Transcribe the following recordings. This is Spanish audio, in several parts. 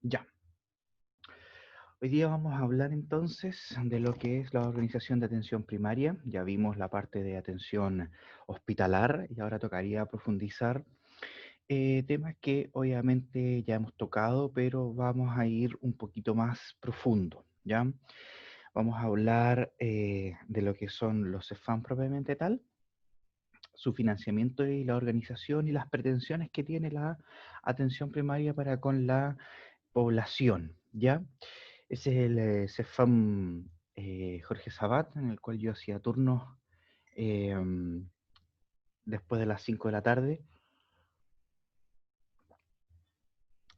Ya. Hoy día vamos a hablar entonces de lo que es la organización de atención primaria. Ya vimos la parte de atención hospitalar y ahora tocaría profundizar temas que obviamente ya hemos tocado, pero vamos a ir un poquito más profundo, ¿ya? Vamos a hablar de lo que son los CEFAM propiamente tal, su financiamiento y la organización y las pretensiones que tiene la atención primaria para con la población, ¿ya? Ese es el CEFAM Jorge Sabat, en el cual yo hacía turnos eh, después de las 5 de la tarde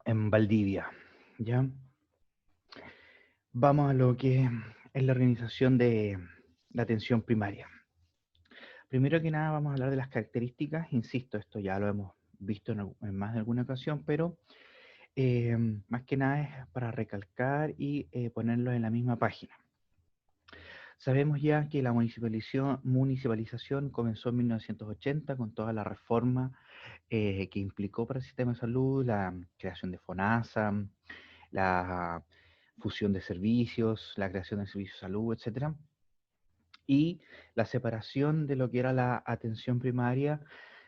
en Valdivia, ¿ya? Vamos a lo que es la organización de la atención primaria. Primero que nada vamos a hablar de las características, insisto, esto ya lo hemos visto en más de alguna ocasión, pero eh, más que nada es para recalcar y ponerlo en la misma página. Sabemos ya que la municipalización comenzó en 1980 con toda la reforma que implicó para el sistema de salud, la creación de FONASA, la fusión de servicios, la creación de servicios de salud, etcétera, y la separación de lo que era la atención primaria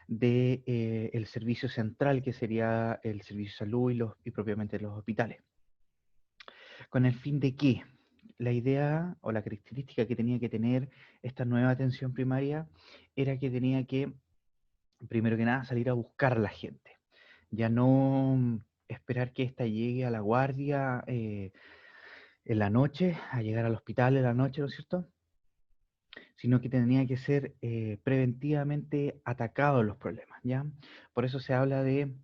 de el servicio central, que sería el servicio de salud y propiamente los hospitales. ¿Con el fin de qué? La idea o la característica que tenía que tener esta nueva atención primaria era que tenía que, primero que nada, salir a buscar a la gente. Ya no esperar que ésta llegue a la guardia en la noche, a llegar al hospital en la noche, ¿no es cierto? Sino que tenía que ser preventivamente atacados los problemas, ¿ya? Por eso se habla de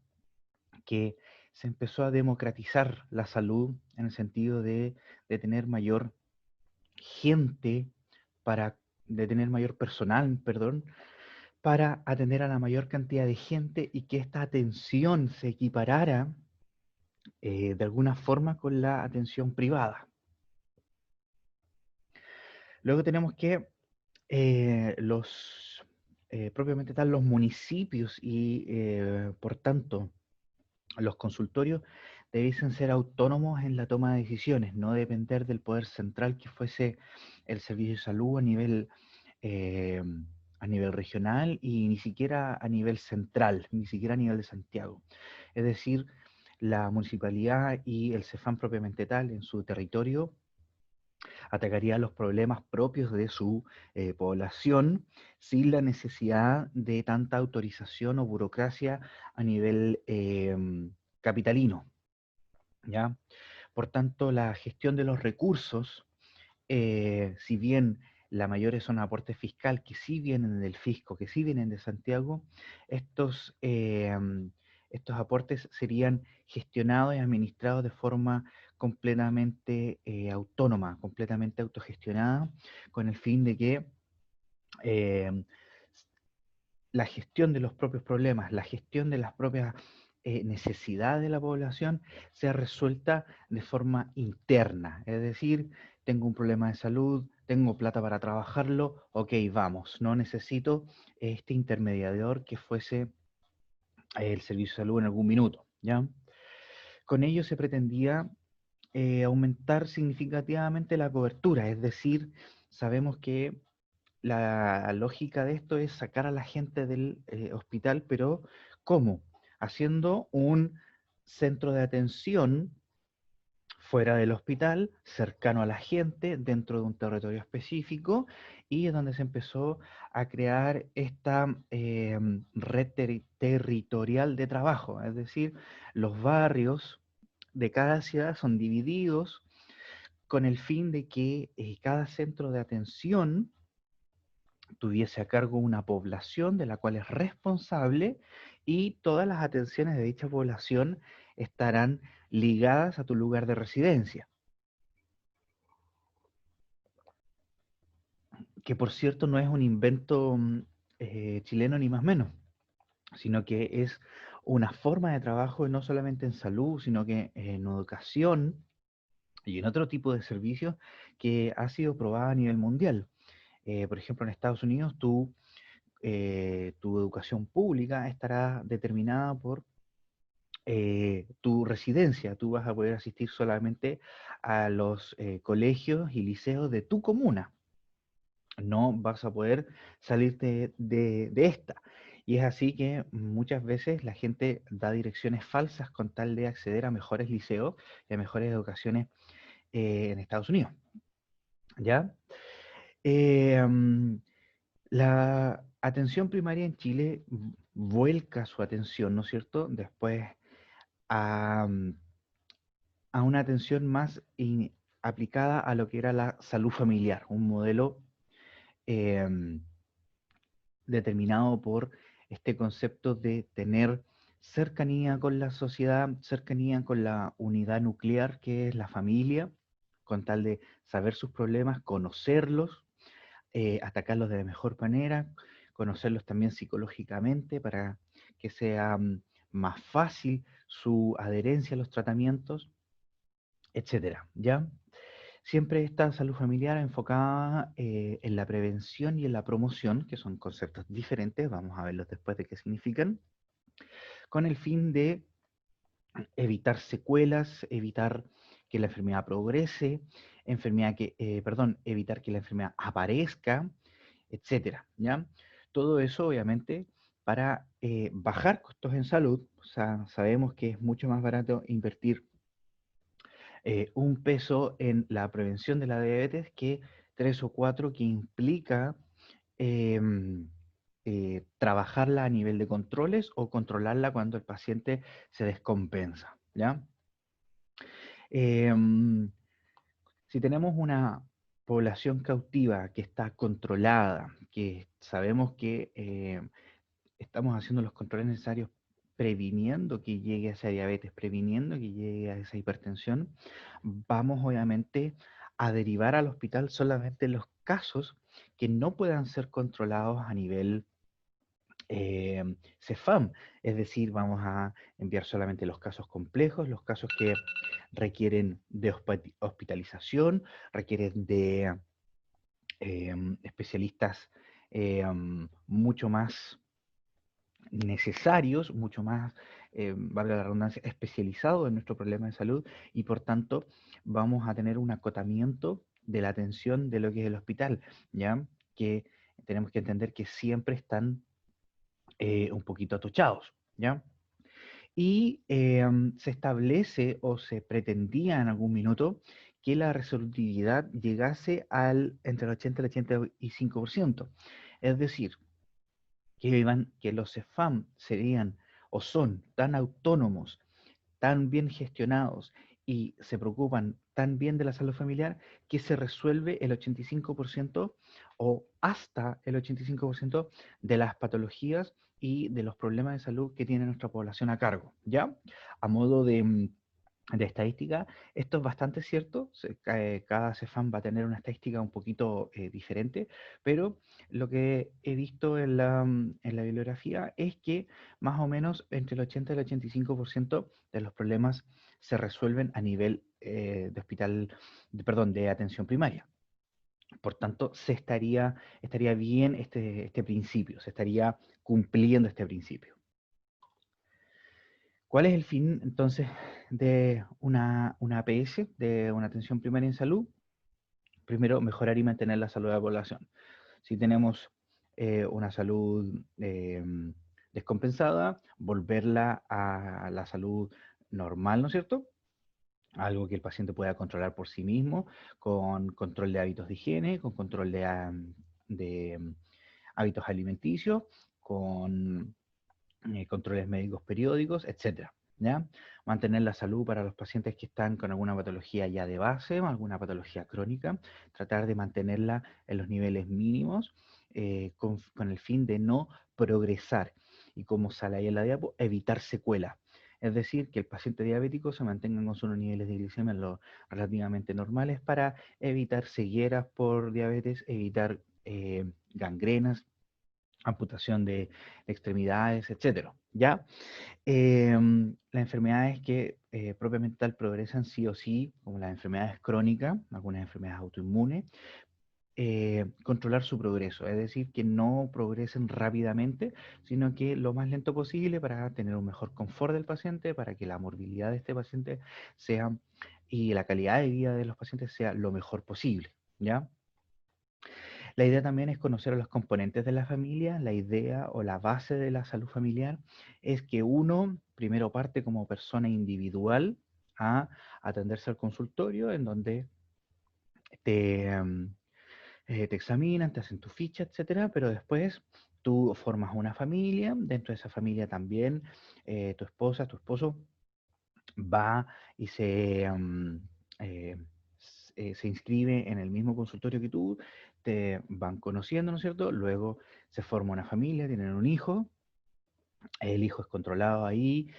que se empezó a democratizar la salud en el sentido de tener mayor gente para, de tener mayor personal, perdón, para atender a la mayor cantidad de gente y que esta atención se equiparara de alguna forma con la atención privada. Luego tenemos que propiamente tal, los municipios y por tanto los consultorios debiesen ser autónomos en la toma de decisiones, no depender del poder central que fuese el servicio de salud eh, a nivel regional y ni siquiera a nivel central, ni siquiera a nivel de Santiago. Es decir, la municipalidad y el CEFAM propiamente tal en su territorio atacaría los problemas propios de su población sin la necesidad de tanta autorización o burocracia a nivel capitalino, ¿ya? Por tanto, la gestión de los recursos, si bien la mayoría son aportes fiscal que sí vienen del fisco, que sí vienen de Santiago, estos, estos aportes serían gestionados y administrados de forma completamente autónoma, completamente autogestionada, con el fin de que eh, la gestión de los propios problemas, la gestión de las propias necesidades de la población sea resuelta de forma interna. Es decir, tengo un problema de salud, tengo plata para trabajarlo, ok, vamos, no necesito este intermediador que fuese el servicio de salud en algún minuto, ¿ya? Con ello se pretendía aumentar significativamente la cobertura, es decir, sabemos que la lógica de esto es sacar a la gente del hospital, pero ¿cómo? Haciendo un centro de atención fuera del hospital, cercano a la gente, dentro de un territorio específico, y es donde se empezó a crear esta red territorial de trabajo, es decir, los barrios de cada ciudad son divididos con el fin de que cada centro de atención tuviese a cargo una población de la cual es responsable y todas las atenciones de dicha población estarán ligadas a tu lugar de residencia, que por cierto no es un invento chileno ni más menos, sino que es una forma de trabajo no solamente en salud, sino que en educación y en otro tipo de servicios que ha sido probada a nivel mundial. Por ejemplo, en Estados Unidos tu educación pública estará determinada por tu residencia. Tú vas a poder asistir solamente a los colegios y liceos de tu comuna. No vas a poder salirte de esta. Y es así que muchas veces la gente da direcciones falsas con tal de acceder a mejores liceos y a mejores educaciones en Estados Unidos. ¿Ya? Mm, la atención primaria en Chile vuelca su atención, ¿no es cierto?, después a, a una atención más aplicada a lo que era la salud familiar, un modelo em, determinado por este concepto de tener cercanía con la sociedad, cercanía con la unidad nuclear que es la familia, con tal de saber sus problemas, conocerlos, atacarlos de la mejor manera, conocerlos también psicológicamente para que sea más fácil su adherencia a los tratamientos, etcétera, ¿ya? Siempre esta salud familiar enfocada en la prevención y en la promoción, que son conceptos diferentes, vamos a verlos después de qué significan, con el fin de evitar secuelas, evitar que la enfermedad progrese, evitar que la enfermedad aparezca, etcétera, ¿ya? Todo eso, obviamente, para bajar costos en salud. O sea, sabemos que es mucho más barato invertir un peso en la prevención de la diabetes que tres o cuatro que implica em, trabajarla a nivel de controles o controlarla cuando el paciente se descompensa, ¿ya? Em, si tenemos una población cautiva que está controlada, que sabemos que estamos haciendo los controles necesarios previniendo que llegue a esa diabetes, previniendo que llegue a esa hipertensión, vamos obviamente a derivar al hospital solamente los casos que no puedan ser controlados a nivel CEFAM, es decir, vamos a enviar solamente los casos complejos, los casos que requieren de hospitalización, requieren de especialistas mucho más necesarios, mucho más, valga la redundancia, especializados en nuestro problema de salud y por tanto vamos a tener un acotamiento de la atención de lo que es el hospital, ¿ya? Que tenemos que entender que siempre están un poquito atochados, ¿ya? Y se establece o se pretendía en algún minuto que la resolutividad llegase entre el 80 y el 85%. Es decir, que los CEFAM serían o son tan autónomos, tan bien gestionados y se preocupan tan bien de la salud familiar que se resuelve el 85% o hasta el 85% de las patologías y de los problemas de salud que tiene nuestra población a cargo, ¿ya? A modo de estadística, esto es bastante cierto, cada CEFAM va a tener una estadística un poquito diferente, pero lo que he visto en la bibliografía es que más o menos entre el 80 y el 85% de los problemas se resuelven a nivel de hospital, perdón, de atención primaria. Por tanto, estaría bien este principio, se estaría cumpliendo este principio. ¿Cuál es el fin entonces de una APS, de una atención primaria en salud? Primero, mejorar y mantener la salud de la población. Si tenemos una salud descompensada, volverla a la salud normal, ¿no es cierto? Algo que el paciente pueda controlar por sí mismo, con control de hábitos de higiene, con control de hábitos alimenticios, con controles médicos periódicos, etcétera, ¿ya? Mantener la salud para los pacientes que están con alguna patología ya de base o alguna patología crónica, tratar de mantenerla en los niveles mínimos con el fin de no progresar y como sale ahí en la diapo, evitar secuelas. Es decir, que el paciente diabético se mantenga con sus niveles de glicemia relativamente normales para evitar cegueras por diabetes, evitar gangrenas, amputación de extremidades, etcétera, ¿ya? Las enfermedades que propiamente tal progresan sí o sí, como las enfermedades crónicas, algunas enfermedades autoinmunes, controlar su progreso, es decir, que no progresen rápidamente, sino que lo más lento posible para tener un mejor confort del paciente, para que la morbilidad de este paciente sea y la calidad de vida de los pacientes sea lo mejor posible, ¿ya? La idea también es conocer a los componentes de la familia. La idea o la base de la salud familiar es que uno primero parte como persona individual a atenderse al consultorio, en donde te, te examinan, te hacen tu ficha, etcétera, pero después tú formas una familia. Dentro de esa familia también tu esposa, tu esposo va y eh, se inscribe en el mismo consultorio que tú, te van conociendo, ¿no es cierto? Luego se forma una familia, tienen un hijo, el hijo es controlado ahí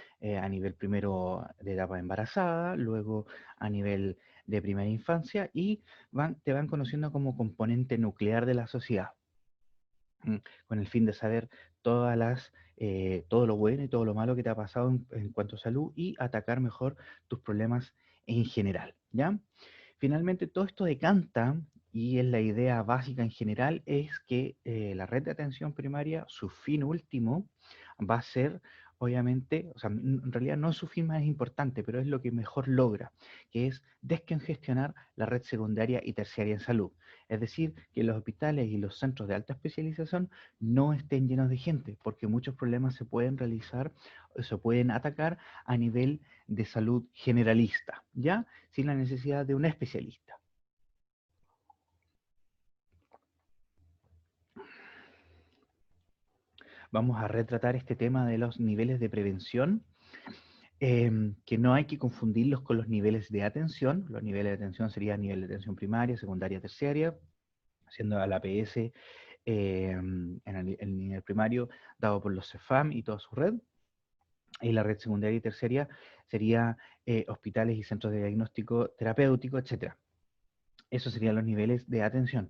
a nivel primero de etapa embarazada, luego a nivel de primera infancia y te van conociendo como componente nuclear de la sociedad, mm, con el fin de saber todo lo bueno y todo lo malo que te ha pasado en cuanto a salud y atacar mejor tus problemas en general, ¿ya? Finalmente, todo esto decanta, y es la idea básica en general, es que la red de atención primaria, su fin último, va a ser, obviamente, o sea, en realidad no es su fin más importante, pero es lo que mejor logra, que es descongestionar la red secundaria y terciaria en salud. Es decir, que los hospitales y los centros de alta especialización no estén llenos de gente, porque muchos problemas se pueden realizar, se pueden atacar a nivel de salud generalista, ¿ya? Sin la necesidad de un especialista. Vamos a retratar este tema de los niveles de prevención, que no hay que confundirlos con los niveles de atención. Los niveles de atención serían nivel de atención primaria, secundaria, terciaria, siendo al APS en el nivel primario dado por los CEFAM y toda su red, y la red secundaria y terciaria sería hospitales y centros de diagnóstico terapéutico, etcétera. Esos serían los niveles de atención.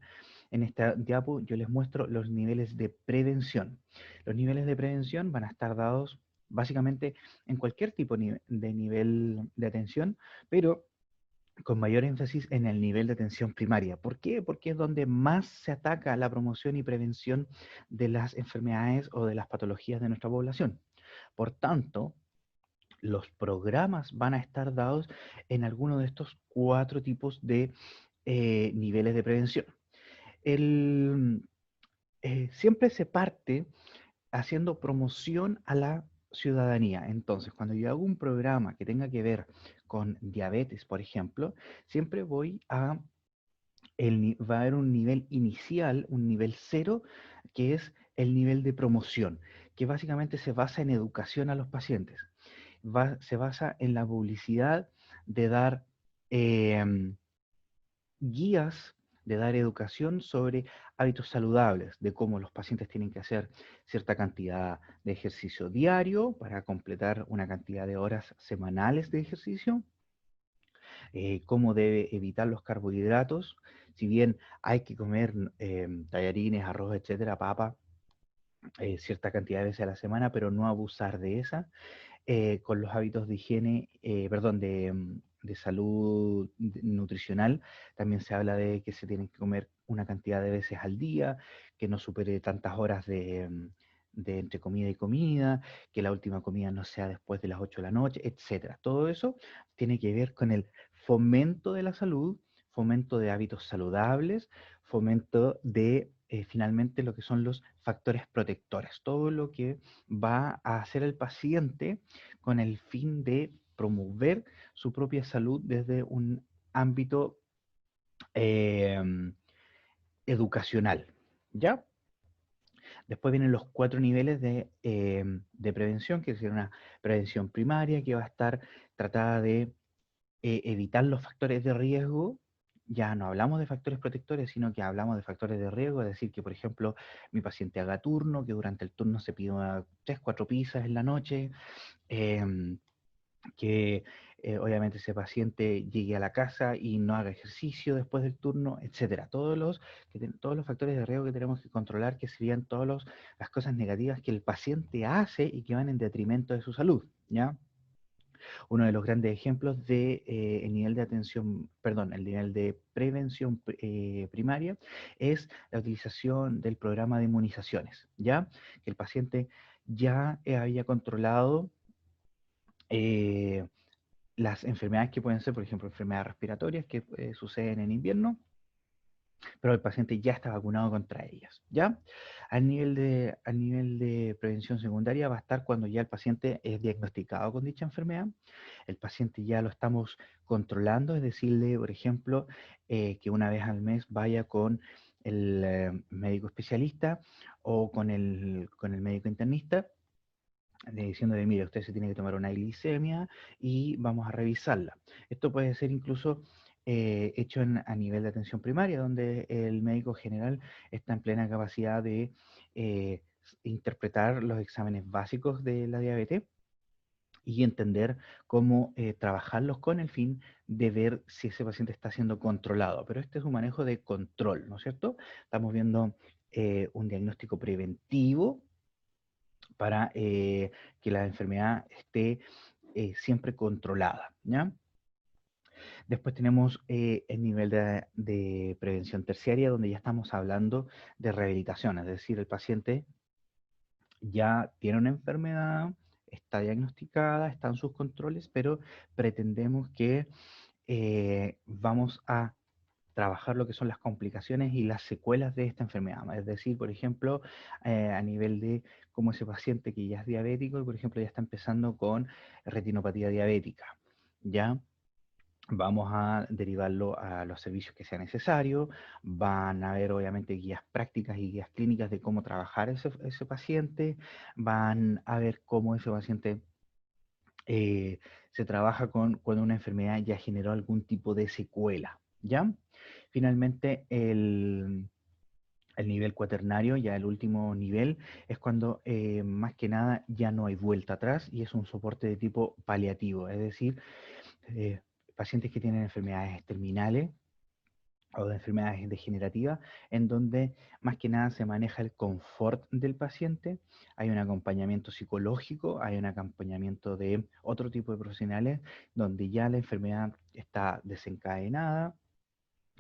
En esta diapo yo les muestro los niveles de prevención. Los niveles de prevención van a estar dados básicamente en cualquier tipo de nivel de atención, pero con mayor énfasis en el nivel de atención primaria. ¿Por qué? Porque es donde más se ataca la promoción y prevención de las enfermedades o de las patologías de nuestra población. Por tanto, los programas van a estar dados en alguno de estos cuatro tipos de niveles de prevención. El, Siempre se parte haciendo promoción a la ciudadanía. Entonces, cuando yo hago un programa que tenga que ver con diabetes, por ejemplo, siempre va a haber un nivel inicial, un nivel cero, que es el nivel de promoción, que básicamente se basa en educación a los pacientes. Se basa en la publicidad de dar guías, de dar educación sobre hábitos saludables, de cómo los pacientes tienen que hacer cierta cantidad de ejercicio diario para completar una cantidad de horas semanales de ejercicio, cómo debe evitar los carbohidratos, si bien hay que comer tallarines, arroz, etcétera, papa, cierta cantidad de veces a la semana, pero no abusar de esa, con los hábitos de higiene, perdón, de salud nutricional, también se habla de que se tienen que comer una cantidad de veces al día, que no supere tantas horas de entre comida y comida, que la última comida no sea después de las 8 de la noche, etcétera. Todo eso tiene que ver con el fomento de la salud, fomento de hábitos saludables, fomento de finalmente lo que son los factores protectores, todo lo que va a hacer el paciente con el fin de promover su propia salud desde un ámbito eh, educacional, ¿ya? Después vienen los cuatro niveles de prevención, que es una prevención primaria que va a estar tratada de evitar los factores de riesgo. Ya no hablamos de factores protectores, sino que hablamos de factores de riesgo, es decir, que por ejemplo mi paciente haga turno, que durante el turno se pida 3, 4 pizzas en la noche, em, que obviamente ese paciente llegue a la casa y no haga ejercicio después del turno, etcétera. Todos los factores de riesgo que tenemos que controlar, que serían todas las cosas negativas que el paciente hace y que van en detrimento de su salud, ¿ya? Uno de los grandes ejemplos de el nivel de atención, perdón, el nivel de prevención primaria es la utilización del programa de inmunizaciones, ¿ya? Que el paciente ya había controlado eh, las enfermedades que pueden ser, por ejemplo, enfermedades respiratorias que suceden en invierno, pero el paciente ya está vacunado contra ellas, ¿ya? Al nivel de prevención secundaria va a estar cuando ya el paciente es diagnosticado con dicha enfermedad, el paciente ya lo estamos controlando, es decirle, por ejemplo, que una vez al mes vaya con el médico especialista o con el médico internista, diciéndole, mire, usted se tiene que tomar una glicemia y vamos a revisarla. Esto puede ser incluso hecho a nivel de atención primaria, donde el médico general está en plena capacidad de interpretar los exámenes básicos de la diabetes y entender cómo trabajarlos con el fin de ver si ese paciente está siendo controlado. Pero este es un manejo de control, ¿no es cierto? Estamos viendo un diagnóstico preventivo para que la enfermedad esté siempre controlada, ¿ya? Después tenemos el nivel de prevención terciaria, donde ya estamos hablando de rehabilitación, es decir, el paciente ya tiene una enfermedad, está diagnosticada, están sus controles, pero pretendemos que vamos a trabajar lo que son las complicaciones y las secuelas de esta enfermedad. Es decir, por ejemplo, a nivel de cómo ese paciente que ya es diabético, por ejemplo, ya está empezando con retinopatía diabética, ¿ya? Vamos a derivarlo a los servicios que sea necesario, van a haber obviamente guías prácticas y guías clínicas de cómo trabajar ese paciente, van a ver cómo ese paciente se trabaja cuando una enfermedad ya generó algún tipo de secuela, ¿ya? Finalmente, el nivel cuaternario, ya el último nivel, es cuando más que nada ya no hay vuelta atrás y es un soporte de tipo paliativo, es decir, eh, pacientes que tienen enfermedades terminales o de enfermedades degenerativas, en donde más que nada se maneja el confort del paciente, hay un acompañamiento psicológico, hay un acompañamiento de otro tipo de profesionales, donde ya la enfermedad está desencadenada,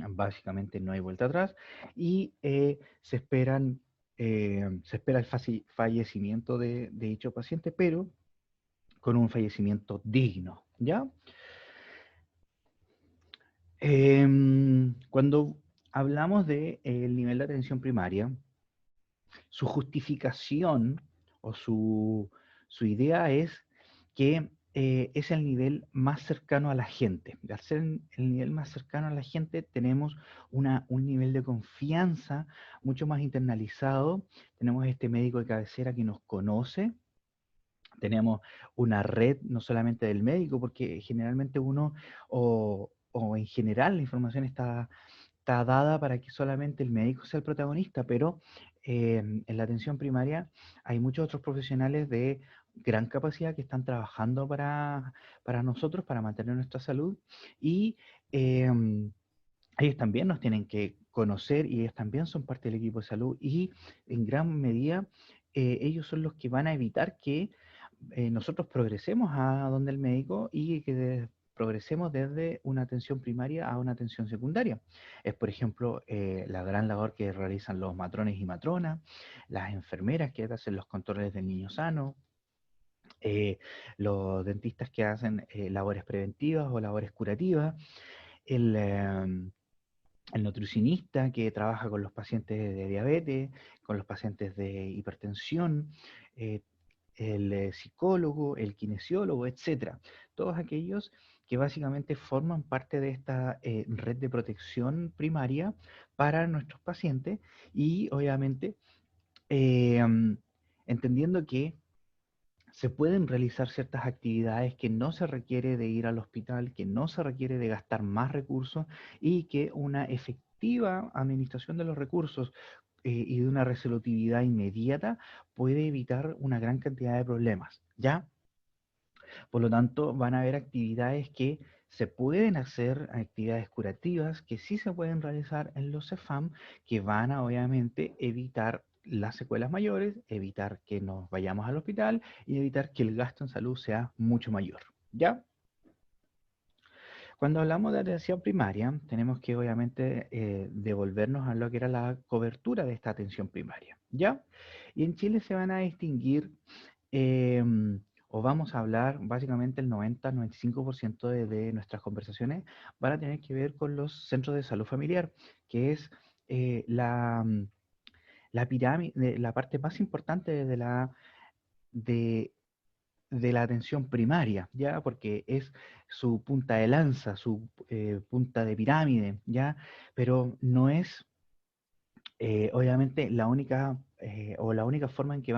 básicamente no hay vuelta atrás, y se espera el fallecimiento de dicho paciente, pero con un fallecimiento digno, ¿ya? Cuando hablamos del nivel de atención primaria, su justificación o su idea es que es el nivel más cercano a la gente. Al ser el nivel más cercano a la gente, tenemos un nivel de confianza mucho más internalizado. Tenemos este médico de cabecera que nos conoce. Tenemos una red no solamente del médico, porque generalmente uno, o en general la información está dada para que solamente el médico sea el protagonista, pero en la atención primaria hay muchos otros profesionales de gran capacidad que están trabajando para nosotros, para mantener nuestra salud, y ellos también nos tienen que conocer y ellos también son parte del equipo de salud y en gran medida ellos son los que van a evitar que nosotros progresemos a donde el médico y que progresemos desde una atención primaria a una atención secundaria. Es, por ejemplo, la gran labor que realizan los matrones y matronas, las enfermeras que hacen los controles del niño sano, eh, los dentistas que hacen labores preventivas o labores curativas, el, el nutricionista que trabaja con los pacientes de diabetes, con los pacientes de hipertensión, eh, el psicólogo, el kinesiólogo, etcétera. Todos aquellos que básicamente forman parte de esta red de protección primaria para nuestros pacientes y obviamente eh, entendiendo que se pueden realizar ciertas actividades que no se requiere de ir al hospital, que no se requiere de gastar más recursos y que una efectiva administración de los recursos y de una resolutividad inmediata puede evitar una gran cantidad de problemas, ¿ya? Por lo tanto, van a haber actividades que se pueden hacer, actividades curativas que sí se pueden realizar en los CEFAM, que van a obviamente evitar las secuelas mayores, evitar que nos vayamos al hospital y evitar que el gasto en salud sea mucho mayor. ¿ya? Cuando hablamos de atención primaria, tenemos que obviamente devolvernos a lo que era la cobertura de esta atención primaria, ¿ya? Y en Chile se van a distinguir, o vamos a hablar, básicamente el 90-95% de nuestras conversaciones van a tener que ver con los centros de salud familiar, que es la pirámide, la parte más importante de, de la atención primaria, ¿ya? Porque es su punta de lanza, su punta de pirámide, ¿ya? Pero no es, obviamente, la única o la única forma en que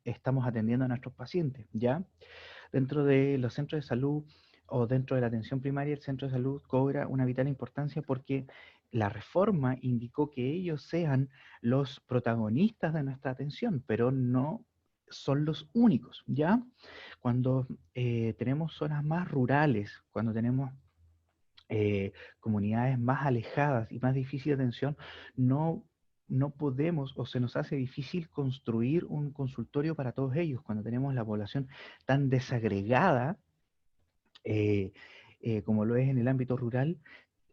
estamos atendiendo a nuestros pacientes, ¿ya? Dentro de los centros de salud o dentro de la atención primaria, el centro de salud cobra una vital importancia porque la reforma indicó que ellos sean los protagonistas de nuestra atención, pero no son los únicos, ¿ya? Cuando tenemos zonas más rurales, cuando tenemos comunidades más alejadas y más difícil de atención, no, no podemos o se nos hace difícil construir un consultorio para todos ellos. Cuando tenemos la población tan desagregada, eh, como lo es en el ámbito rural,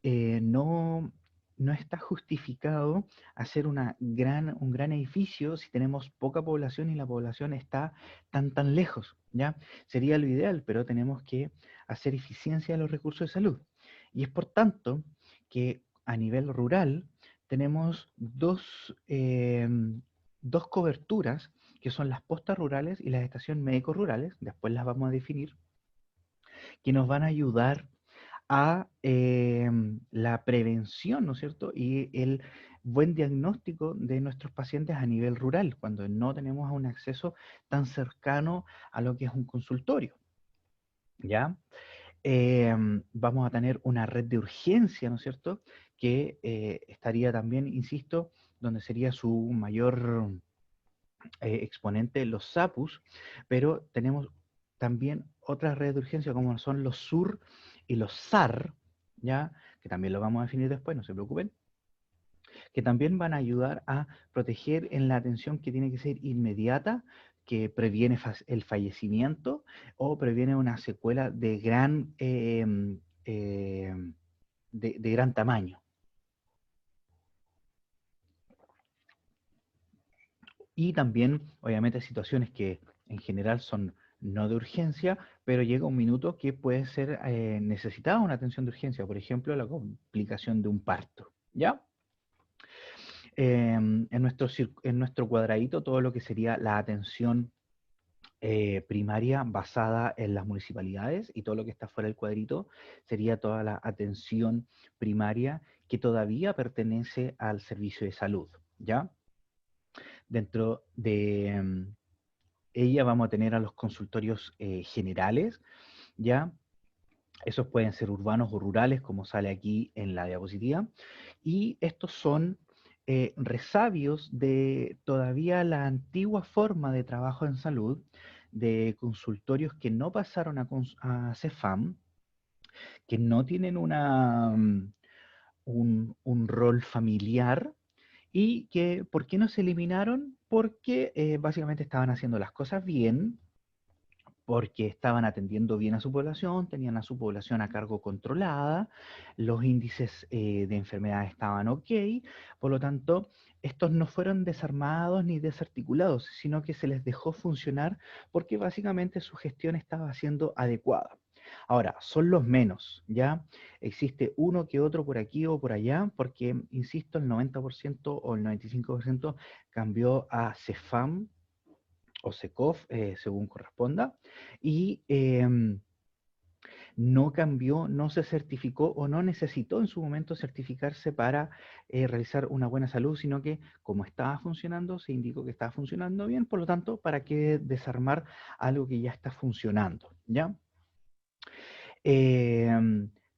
no, no está justificado hacer un gran edificio si tenemos poca población y la población está tan lejos, ¿ya? Sería lo ideal, pero tenemos que hacer eficiencia de los recursos de salud. Y es por tanto que a nivel rural tenemos dos coberturas, que son las postas rurales y las estaciones médicos rurales, después las vamos a definir, que nos van a ayudar a la prevención, ¿no es cierto? Y el buen diagnóstico de nuestros pacientes a nivel rural, cuando no tenemos un acceso tan cercano a lo que es un consultorio, ¿ya? Vamos a tener una red de urgencia, ¿no es cierto? Que estaría también, insisto, donde sería su mayor exponente los SAPUS, pero tenemos también otras redes de urgencia como son los SUR y los SAR, ¿ya? Que también lo vamos a definir después, no se preocupen, que también van a ayudar a proteger en la atención que tiene que ser inmediata, que previene el fallecimiento o previene una secuela de eh, de gran tamaño. Y también, obviamente, situaciones que en general son no de urgencia, pero llega un minuto que puede ser necesitada una atención de urgencia, por ejemplo, la complicación de un parto, ¿ya? En nuestro cuadradito, todo lo que sería la atención primaria basada en las municipalidades y todo lo que está fuera del cuadrito sería toda la atención primaria que todavía pertenece al servicio de salud, ¿ya? Dentro de ella vamos a tener a los consultorios generales, ¿ya? Esos pueden ser urbanos o rurales, como sale aquí en la diapositiva. Y estos son resabios de todavía la antigua forma de trabajo en salud, de consultorios que no pasaron a CEFAM, que no tienen un rol familiar, y que, ¿por qué no se eliminaron? Porque básicamente estaban haciendo las cosas bien, porque estaban atendiendo bien a su población, tenían a su población a cargo controlada, los índices de enfermedad estaban ok, por lo tanto, estos no fueron desarmados ni desarticulados, sino que se les dejó funcionar porque básicamente su gestión estaba siendo adecuada. Ahora, son los menos, ¿ya? Existe uno que otro por aquí o por allá, porque, insisto, el 90% o el 95% cambió a CEFAM, o SECOF, según corresponda, y no cambió, no se certificó o no necesitó en su momento certificarse para realizar una buena salud, sino que como estaba funcionando, se indicó que estaba funcionando bien, por lo tanto, ¿para qué desarmar algo que ya está funcionando? ¿Ya? Eh,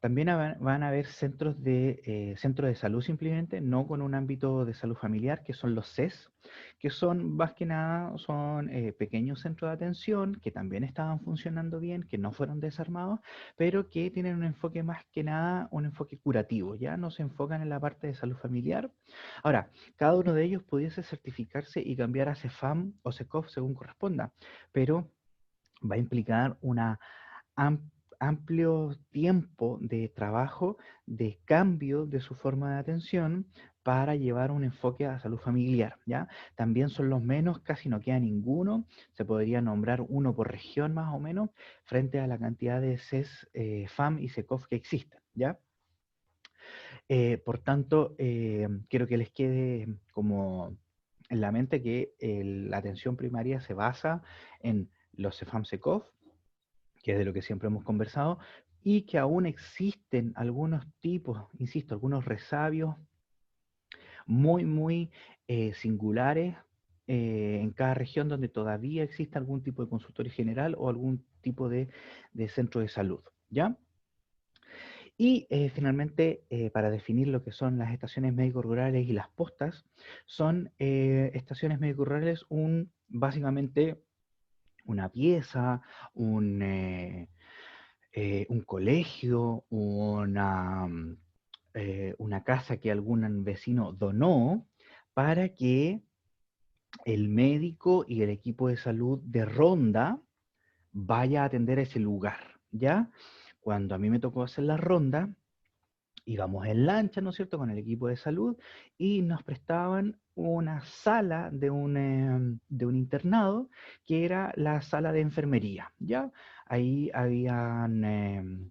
También van a haber centros de salud simplemente, no con un ámbito de salud familiar, que son los CES, que son más que nada son pequeños centros de atención que también estaban funcionando bien, que no fueron desarmados, pero que tienen un enfoque más que nada, un enfoque curativo, ya no se enfocan en la parte de salud familiar. Ahora, cada uno de ellos pudiese certificarse y cambiar a CEFAM o SECOF según corresponda, pero va a implicar una amplio tiempo de trabajo, de cambio de su forma de atención para llevar un enfoque a salud familiar, ¿ya? También son los menos, casi no queda ninguno, se podría nombrar uno por región más o menos, frente a la cantidad de CES, FAM y SECOF que existen, ¿ya? Por tanto, quiero que les quede como en la mente que la atención primaria se basa en los CEFAM-SECOF, que es de lo que siempre hemos conversado, y que aún existen algunos tipos, insisto, algunos resabios muy singulares en cada región donde todavía existe algún tipo de consultorio general o algún tipo de centro de salud, ¿ya? Y finalmente, para definir lo que son las estaciones médico-rurales y las postas, son estaciones médico-rurales básicamente una pieza, un colegio, una casa que algún vecino donó para que el médico y el equipo de salud de ronda vaya a atender ese lugar, ¿ya? Cuando a mí me tocó hacer la ronda, íbamos en lancha, ¿no es cierto?, con el equipo de salud y nos prestaban una sala de un internado que era la sala de enfermería, ¿ya? Ahí habían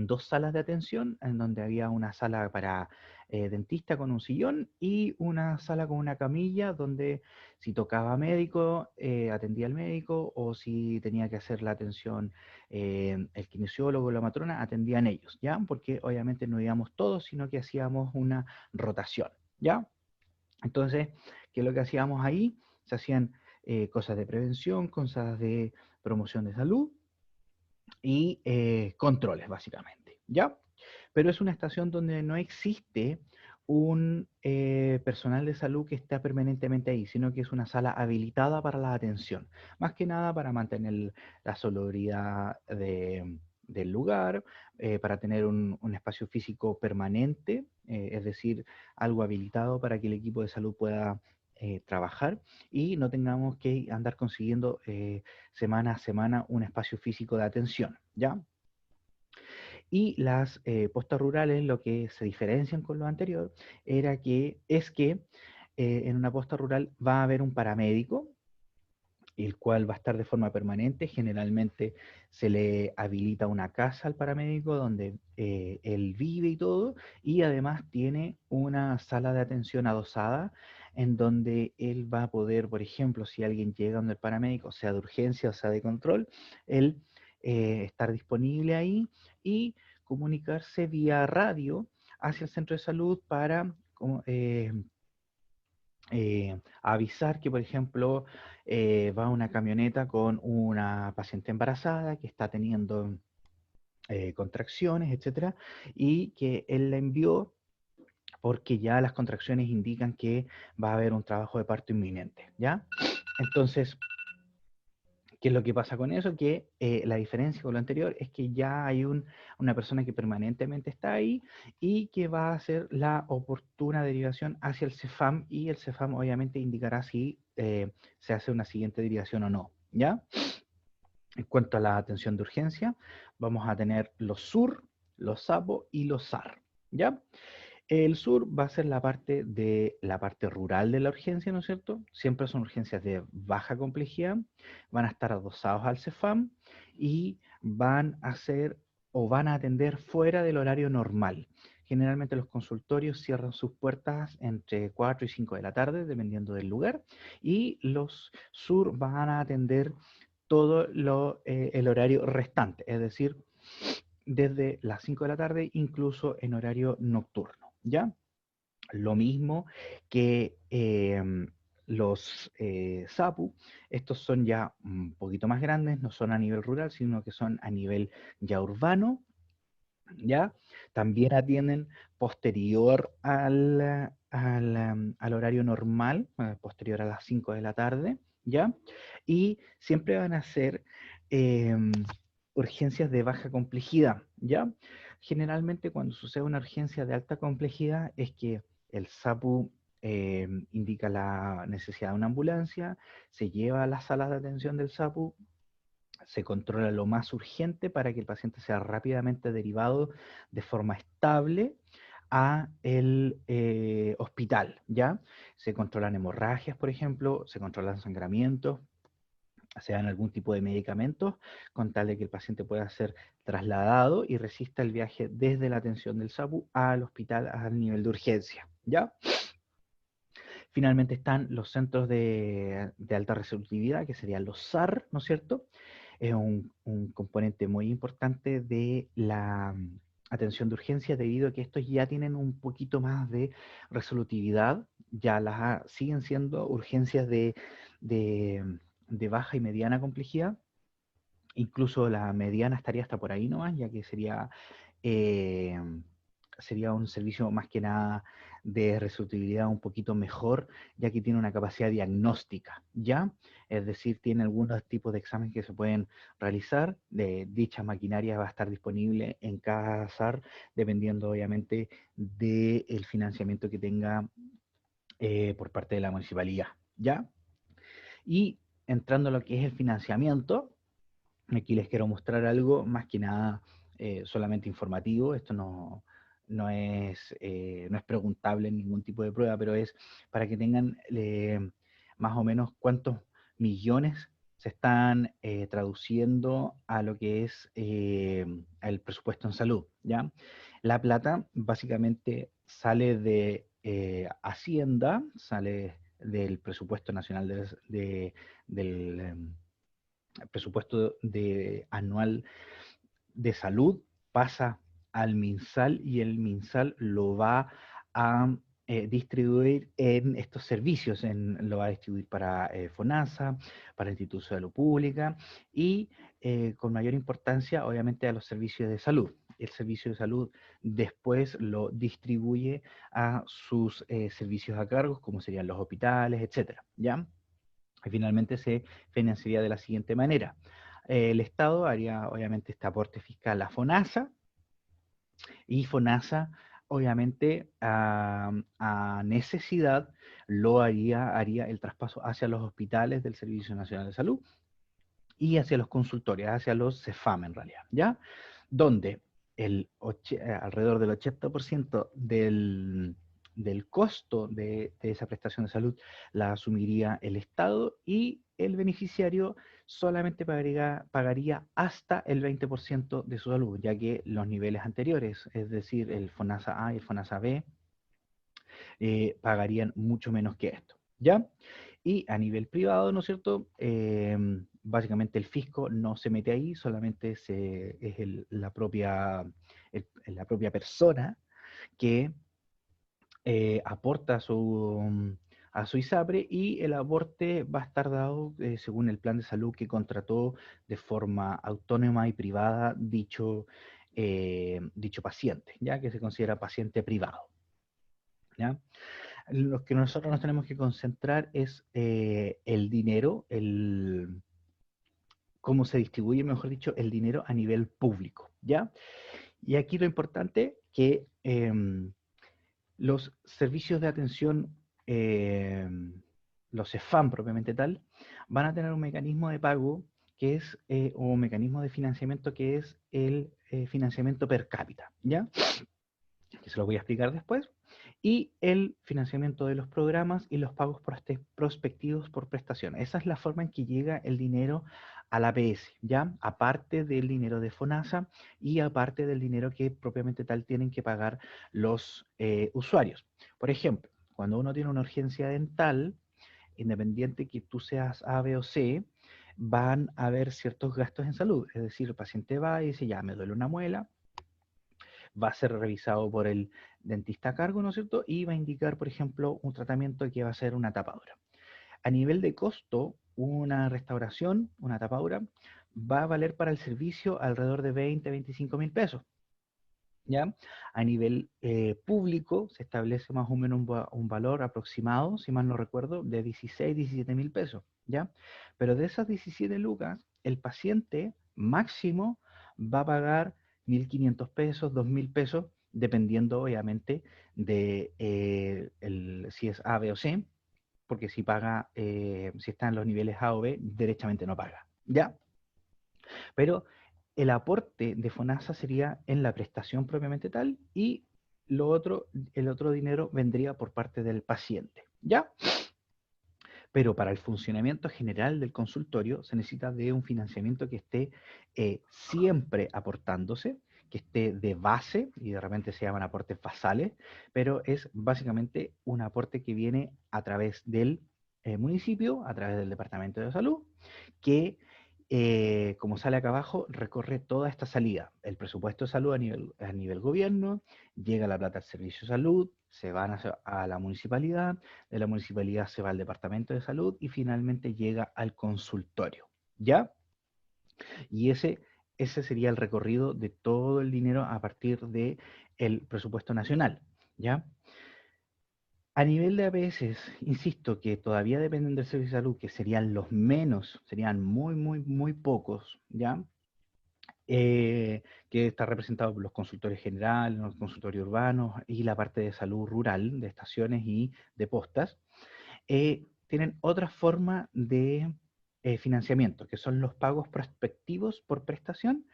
dos salas de atención, en donde había una sala para dentista con un sillón y una sala con una camilla donde si tocaba médico, atendía al médico, o si tenía que hacer la atención el kinesiólogo o la matrona, atendían ellos, ¿ya? Porque obviamente no íbamos todos, sino que hacíamos una rotación, ¿ya? Entonces, ¿qué es lo que hacíamos ahí? Se hacían cosas de prevención, cosas de promoción de salud, y controles, básicamente, ¿ya? Pero es una estación donde no existe un personal de salud que está permanentemente ahí, sino que es una sala habilitada para la atención, más que nada para mantener la salubridad del lugar, para tener un espacio físico permanente, es decir, algo habilitado para que el equipo de salud pueda trabajar y no tengamos que andar consiguiendo semana a semana un espacio físico de atención, ¿ya? Y las postas rurales, lo que se diferencian con lo anterior, es que en una posta rural va a haber un paramédico, el cual va a estar de forma permanente. Generalmente se le habilita una casa al paramédico donde él vive y todo, y además tiene una sala de atención adosada en donde él va a poder, por ejemplo, si alguien llega donde el paramédico, sea de urgencia o sea de control, él estar disponible ahí y comunicarse vía radio hacia el centro de salud para avisar que, por ejemplo, va una camioneta con una paciente embarazada que está teniendo contracciones, etcétera, y que él la envió porque ya las contracciones indican que va a haber un trabajo de parto inminente, ¿ya? Entonces, ¿qué es lo que pasa con eso? Que la diferencia con lo anterior es que ya hay una persona que permanentemente está ahí y que va a hacer la oportuna derivación hacia el CEFAM, y el CEFAM obviamente indicará si se hace una siguiente derivación o no, ¿ya? En cuanto a la atención de urgencia, vamos a tener los SUR, los SAPO y los SAR, ¿ya? El sur va a ser la parte rural de la urgencia, ¿no es cierto? Siempre son urgencias de baja complejidad, van a estar adosados al CEFAM y van a ser o van a atender fuera del horario normal. Generalmente los consultorios cierran sus puertas entre 4 y 5 de la tarde, dependiendo del lugar, y los sur van a atender todo el horario restante, es decir, desde las 5 de la tarde, incluso en horario nocturno, ¿ya? Lo mismo que los SAPU, estos son ya un poquito más grandes, no son a nivel rural, sino que son a nivel ya urbano, ¿ya? También atienden posterior al horario normal, posterior a las 5 de la tarde, ¿ya? Y siempre van a ser urgencias de baja complejidad, ¿ya? Generalmente cuando sucede una urgencia de alta complejidad es que el SAPU indica la necesidad de una ambulancia, se lleva a las salas de atención del SAPU, se controla lo más urgente para que el paciente sea rápidamente derivado de forma estable a el hospital, ¿ya? Se controlan hemorragias, por ejemplo, se controlan sangramientos, se dan algún tipo de medicamentos, con tal de que el paciente pueda ser trasladado y resista el viaje desde la atención del SAPU al hospital al nivel de urgencia, ¿ya? Finalmente están los centros de alta resolutividad, que serían los SAR, ¿no es cierto? Es un componente muy importante de la atención de urgencia, debido a que estos ya tienen un poquito más de resolutividad, ya siguen siendo urgencias de baja y mediana complejidad. Incluso la mediana estaría hasta por ahí nomás, ya que eh, sería un servicio más que nada de resolutividad un poquito mejor, ya que tiene una capacidad diagnóstica, ¿ya? Es decir, tiene algunos tipos de exámenes que se pueden realizar. Dicha maquinaria va a estar disponible en cada SAR, dependiendo obviamente del financiamiento que tenga por parte de la municipalidad, ¿ya? Y entrando a lo que es el financiamiento, aquí les quiero mostrar algo, más que nada solamente informativo. Esto no es preguntable en ningún tipo de prueba, pero es para que tengan más o menos cuántos millones se están traduciendo a lo que es el presupuesto en salud, ¿ya? La plata básicamente sale de Hacienda, sale del presupuesto nacional del presupuesto anual de salud, pasa al MinSal, y el MinSal lo va a distribuir en estos servicios, lo va a distribuir para FONASA, para el Instituto de Salud Pública, y con mayor importancia obviamente a los servicios de salud. El servicio de salud después lo distribuye a sus servicios a cargo, como serían los hospitales, etcétera, ¿ya? Y finalmente se financiaría de la siguiente manera. El Estado haría obviamente este aporte fiscal a FONASA, y FONASA obviamente a necesidad haría el traspaso hacia los hospitales del Servicio Nacional de Salud y hacia los consultorios, hacia los CEFAM en realidad, ¿ya? Donde alrededor del 80% del costo de esa prestación de salud la asumiría el Estado, y el beneficiario solamente pagaría hasta el 20% de su salud, ya que los niveles anteriores, es decir, el FONASA A y el FONASA B, pagarían mucho menos que esto, ¿ya? Y a nivel privado, ¿no es cierto? Básicamente el fisco no se mete ahí, solamente es la propia persona que aporta a su ISAPRE, y el aporte va a estar dado según el plan de salud que contrató de forma autónoma y privada dicho paciente, ya que se considera paciente privado, ¿ya? Lo que nosotros nos tenemos que concentrar es el dinero, cómo se distribuye, mejor dicho, el dinero a nivel público, ¿ya? Y aquí lo importante que los servicios de atención, los CEFAM propiamente tal, van a tener un mecanismo de pago que es, o un mecanismo de financiamiento que es el financiamiento per cápita, ¿ya? Que se lo voy a explicar después, y el financiamiento de los programas y los pagos prospectivos por prestación. Esa es la forma en que llega el dinero a la APS, ¿ya? Aparte del dinero de FONASA y aparte del dinero que propiamente tal tienen que pagar los usuarios. Por ejemplo, cuando uno tiene una urgencia dental, independiente que tú seas A, B o C, van a haber ciertos gastos en salud. Es decir, el paciente va y dice, ya, me duele una muela, va a ser revisado por el dentista a cargo, ¿no es cierto? Y va a indicar, por ejemplo, un tratamiento que va a ser una tapadura. A nivel de costo, una restauración, una tapadura, va a valer para el servicio alrededor de 20-25 mil pesos. ¿Ya? A nivel público se establece más o menos un valor aproximado, si mal no recuerdo, de 16-17 mil pesos. ¿Ya? Pero de esas 17 lucas, el paciente máximo va a pagar 1.500 pesos, 2.000 pesos, dependiendo obviamente de si es A, B o C, porque si paga, si está en los niveles A o B, derechamente no paga. ¿Ya? Pero el aporte de FONASA sería en la prestación propiamente tal y el otro dinero vendría por parte del paciente, ¿ya? Pero para el funcionamiento general del consultorio se necesita de un financiamiento que esté siempre aportándose, que esté de base, y de repente se llaman aportes basales, pero es básicamente un aporte que viene a través del municipio, a través del Departamento de Salud, que, como sale acá abajo, recorre toda esta salida. El presupuesto de salud a nivel gobierno, llega la plata al servicio de salud, se van a la municipalidad, de la municipalidad se va al departamento de salud y finalmente llega al consultorio, ¿ya? Y ese sería el recorrido de todo el dinero a partir de el presupuesto nacional, ¿ya? A nivel de APS, insisto que todavía dependen del servicio de salud, que serían los menos, serían muy, muy, muy pocos, ¿ya? Que está representado por los consultores generales, los consultorios urbanos y la parte de salud rural, de estaciones y de postas. Tienen otra forma de financiamiento, que son los pagos prospectivos por prestación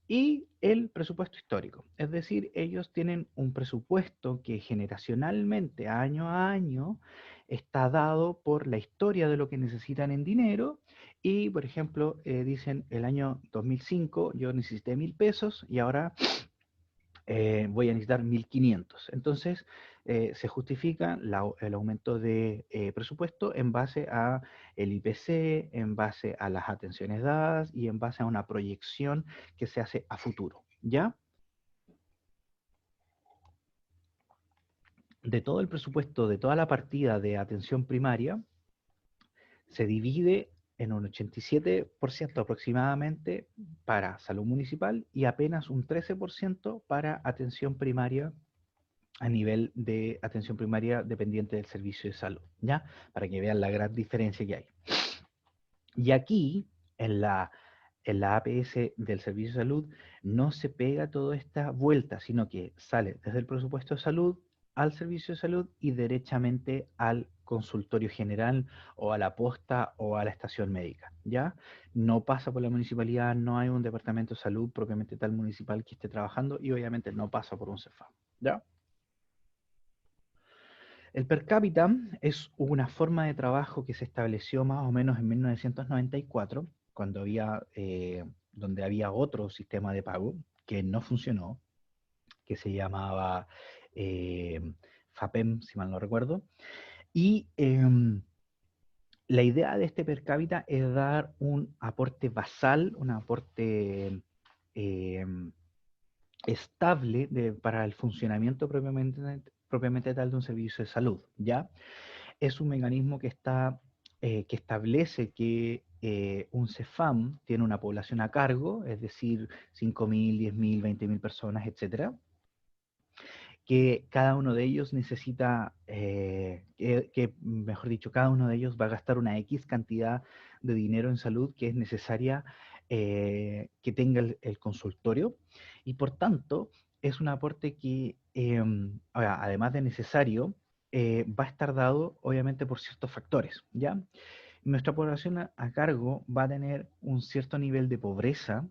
y el presupuesto histórico. Es decir, ellos tienen un presupuesto que generacionalmente, año a año, está dado por la historia de lo que necesitan en dinero y, por ejemplo, dicen el año 2005 yo necesité 1.000 pesos y ahora voy a necesitar 1.500. Entonces, se justifica el aumento de presupuesto en base a el IPC, en base a las atenciones dadas y en base a una proyección que se hace a futuro, ¿ya? De todo el presupuesto, de toda la partida de atención primaria, se divide en un 87% aproximadamente para salud municipal y apenas un 13% para atención primaria a nivel de atención primaria dependiente del servicio de salud, ¿ya? Para que vean la gran diferencia que hay. Y aquí, en la APS del servicio de salud, no se pega toda esta vuelta, sino que sale desde el presupuesto de salud al servicio de salud y derechamente al consultorio general o a la posta o a la estación médica, ¿ya? No pasa por la municipalidad, no hay un departamento de salud propiamente tal municipal que esté trabajando y obviamente no pasa por un CEFAM, ¿ya? El per cápita es una forma de trabajo que se estableció más o menos en 1994, cuando donde había otro sistema de pago que no funcionó, que se llamaba eh, FAPEM, si mal no recuerdo. Y la idea de este per cápita es dar un aporte basal, un aporte eh, estable para el funcionamiento propiamente tal de un servicio de salud, ¿ya? Es un mecanismo que establece que un CEFAM tiene una población a cargo, es decir, 5.000, 10.000, 20.000 personas, etcétera, que cada uno de ellos necesita, mejor dicho, cada uno de ellos va a gastar una X cantidad de dinero en salud que es necesaria que tenga el consultorio, y por tanto es un aporte que, además de necesario, va a estar dado obviamente por ciertos factores, ¿ya? Nuestra población a cargo va a tener un cierto nivel de pobreza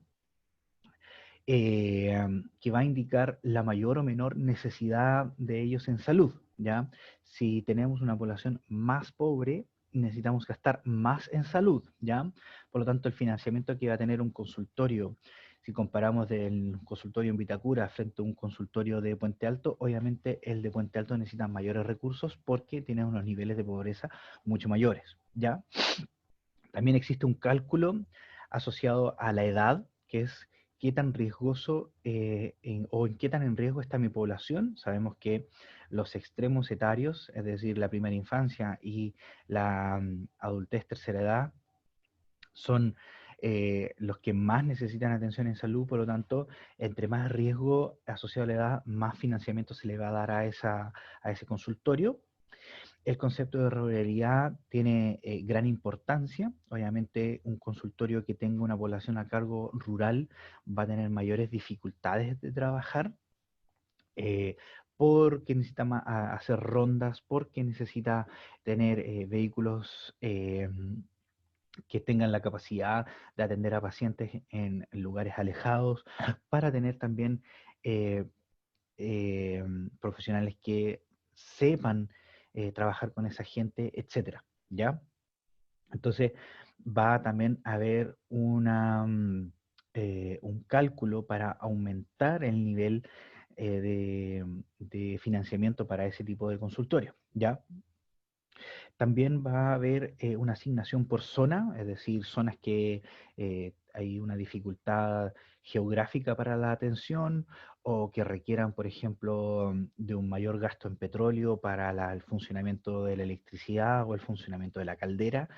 que va a indicar la mayor o menor necesidad de ellos en salud, ¿ya? Si tenemos una población más pobre, necesitamos gastar más en salud, ¿ya? Por lo tanto, el financiamiento que va a tener un consultorio, si comparamos del consultorio en Vitacura frente a un consultorio de Puente Alto, obviamente el de Puente Alto necesita mayores recursos porque tiene unos niveles de pobreza mucho mayores, ¿ya? También existe un cálculo asociado a la edad, que es qué tan riesgoso o en qué tan en riesgo está mi población. Sabemos que los extremos etarios, es decir, la primera infancia y la adultez tercera edad, son los que más necesitan atención en salud, por lo tanto, entre más riesgo asociado a la edad, más financiamiento se le va a dar a ese consultorio. El concepto de ruralidad tiene gran importancia. Obviamente, un consultorio que tenga una población a cargo rural va a tener mayores dificultades de trabajar eh, porque necesita hacer rondas, porque necesita tener vehículos que tengan la capacidad de atender a pacientes en lugares alejados, para tener también eh, profesionales que sepan trabajar con esa gente, etcétera, ¿ya? Entonces va también a haber un cálculo para aumentar el nivel de financiamiento para ese tipo de consultorio, ¿ya? También va a haber una asignación por zona, es decir, zonas que hay una dificultad geográfica para la atención o que requieran, por ejemplo, de un mayor gasto en petróleo para el funcionamiento de la electricidad o el funcionamiento de la caldera,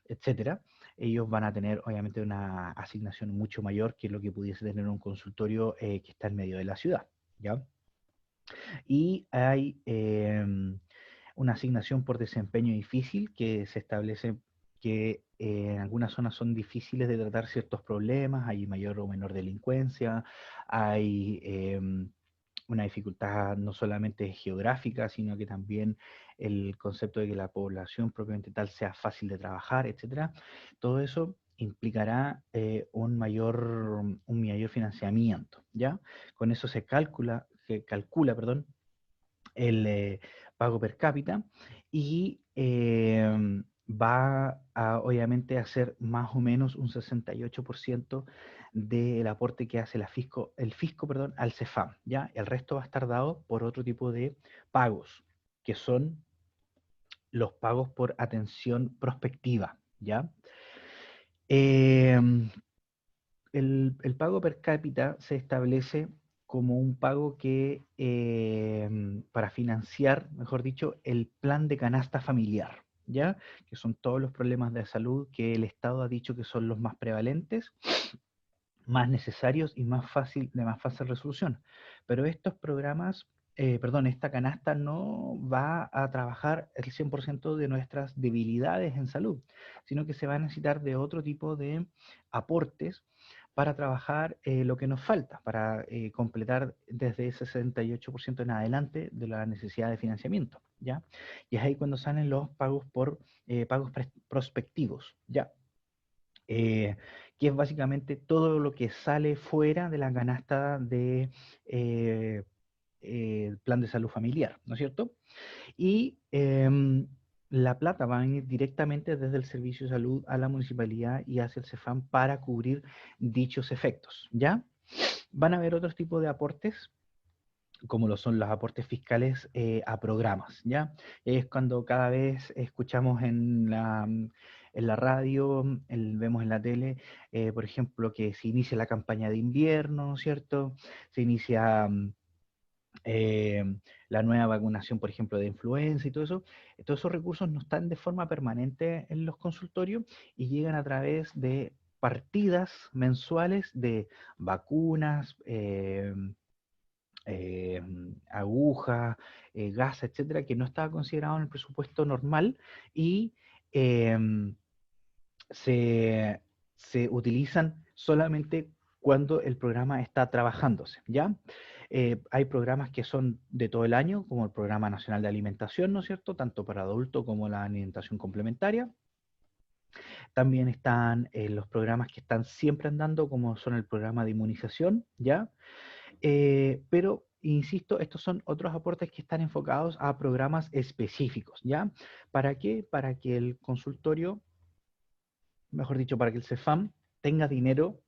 etcétera. Ellos van a tener obviamente una asignación mucho mayor que lo que pudiese tener un consultorio que está en medio de la ciudad, ¿ya? Y hay una asignación por desempeño difícil que se establece que en algunas zonas son difíciles de tratar ciertos problemas, hay mayor o menor delincuencia, hay una dificultad no solamente geográfica, sino que también el concepto de que la población propiamente tal sea fácil de trabajar, etcétera. Todo eso implicará un mayor financiamiento, ¿ya? Con eso se calcula, perdón, el pago per cápita y va a obviamente hacer más o menos un 68% del aporte que hace el fisco, perdón, al CEFAM, ¿ya? El resto va a estar dado por otro tipo de pagos, que son los pagos por atención prospectiva, ¿ya? Em, el pago per cápita se establece como un pago que para financiar, mejor dicho, el plan de canasta familiar, ¿ya? Que son todos los problemas de salud que el Estado ha dicho que son los más prevalentes, más necesarios y de más fácil resolución. Pero estos programas, perdón, esta canasta no va a trabajar el 100% de nuestras debilidades en salud, sino que se va a necesitar de otro tipo de aportes para trabajar lo que nos falta, para completar desde ese 68% en adelante de la necesidad de financiamiento, ¿ya? Y es ahí cuando salen los pagos prospectivos, ¿ya? eh, que es básicamente todo lo que sale fuera de la canasta de plan de salud familiar, ¿no es cierto? Y la plata va a venir directamente desde el Servicio de Salud a la municipalidad y hacia el CEFAM para cubrir dichos efectos, ¿ya? Van a haber otros tipos de aportes, como lo son los aportes fiscales a programas, ¿ya? Y es cuando cada vez escuchamos en la radio, vemos en la tele, por ejemplo, que se inicia la campaña de invierno, ¿no es cierto? Se inicia eh, la nueva vacunación, por ejemplo, de influenza y todo eso. Todos esos recursos no están de forma permanente en los consultorios y llegan a través de partidas mensuales de vacunas, eh, agujas, gas, etcétera, que no estaba considerado en el presupuesto normal y em, se, se utilizan solamente cuando el programa está trabajándose, ¿ya? Hay programas que son de todo el año, como el Programa Nacional de Alimentación, ¿no es cierto? Tanto para adultos como la alimentación complementaria. También están los programas que están siempre andando, como son el programa de inmunización, ¿ya? Pero, insisto, estos son otros aportes que están enfocados a programas específicos, ¿ya? ¿Para qué? Para que el consultorio, mejor dicho, para que el CEFAM tenga dinero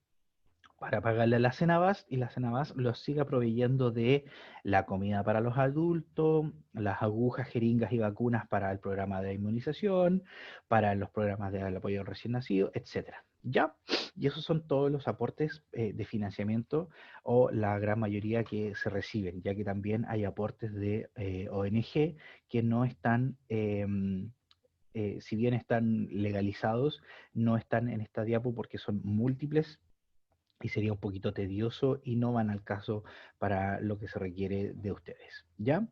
para pagarle a la Cenabas y la Cenabas los siga proveyendo de la comida para los adultos, las agujas, jeringas y vacunas para el programa de inmunización, para los programas de apoyo al recién nacido, etcétera. ¿Ya? Y esos son todos los aportes de financiamiento o la gran mayoría que se reciben, ya que también hay aportes de ONG que no están, si bien están legalizados, no están en esta diapo porque son múltiples y sería un poquito tedioso y no van al caso para lo que se requiere de ustedes. ¿Ya?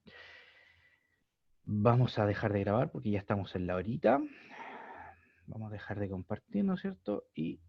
Vamos a dejar de grabar porque ya estamos en la horita. Vamos a dejar de compartir, ¿no es cierto? Y